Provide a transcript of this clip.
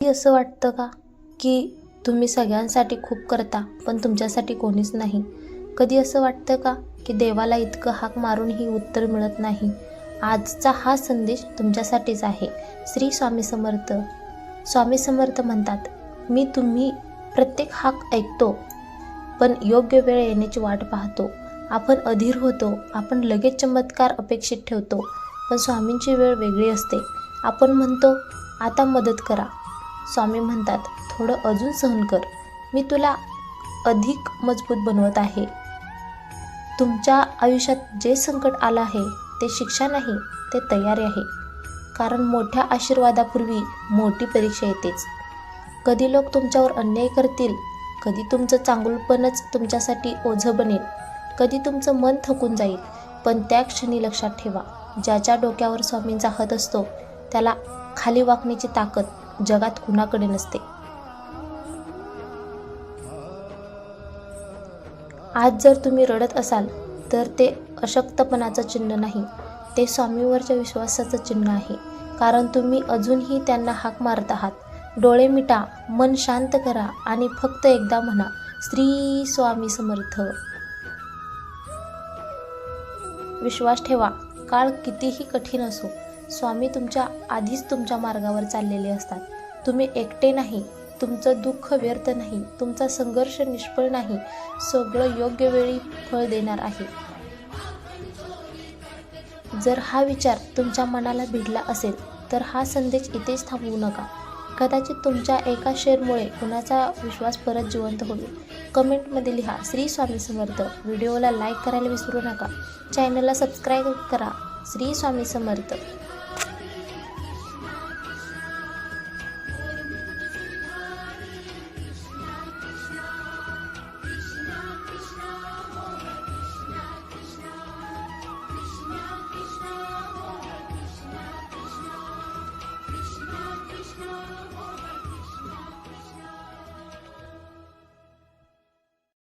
असं वाटतं का की तुम्ही सगळ्यांसाठी खूप करता पण तुमच्यासाठी कोणीच नाही? कधी असं वाटतं का की देवाला इतकं हाक मारूनही उत्तर मिळत नाही? आजचा हा संदेश तुमच्यासाठीच आहे. श्री स्वामी समर्थ. स्वामी समर्थ म्हणतात, मी तुम्ही प्रत्येक हाक ऐकतो, पण योग्य वेळ येण्याची वाट पाहतो. आपण अधीर होतो, आपण लगेच चमत्कार अपेक्षित ठेवतो, पण स्वामींची वेळ वेगळी असते. आपण म्हणतो, आता मदत करा. स्वामी म्हणतात, थोडं अजून सहन कर, मी तुला अधिक मजबूत बनवत आहे. तुमच्या आयुष्यात जे संकट आलं आहे ते शिक्षा नाही, ते तयारी आहे. कारण मोठ्या आशीर्वादापूर्वी मोठी परीक्षा येतेच. कधी लोक तुमच्यावर अन्याय करतील, कधी तुमचं चांगुलपणच तुमच्यासाठी ओझं बनेल, कधी तुमचं मन थकून जाईल. पण त्या क्षणी लक्षात ठेवा, ज्याच्या डोक्यावर स्वामींचा हात असतो त्याला खाली वाकण्याची ताकद जगात कुणाकडे नसते. आज जर तुम्ही रडत असाल तर ते अशक्तपणाचं चिन्ह नाही, ते स्वामीवरच्या विश्वासाचं चिन्ह आहे. कारण तुम्ही अजूनही त्यांना हाक मारत आहात. डोळे मिटा, मन शांत करा आणि फक्त एकदा म्हणा, श्री स्वामी समर्थ. विश्वास ठेवा, काळ कितीही कठीण असो, स्वामी तुमच्या आधीच तुमच्या मार्गावर चाललेले असतात. तुम्ही एकटे नाही, तुमचं दुःख व्यर्थ नाही, तुमचा संघर्ष निष्फळ नाही, सगळं योग्य वेळी फळ देणार आहे. जर हा विचार तुमच्या मनाला भिडला असेल तर हा संदेश इथेच थांबवू नका. कदाचित तुमच्या एका शेअरमुळे कुणाचा विश्वास परत जिवंत होईल. कमेंटमध्ये लिहा, श्री स्वामी समर्थ. व्हिडिओला लाईक करायला विसरू नका. चॅनलला सबस्क्राईब करा. श्री स्वामी समर्थ.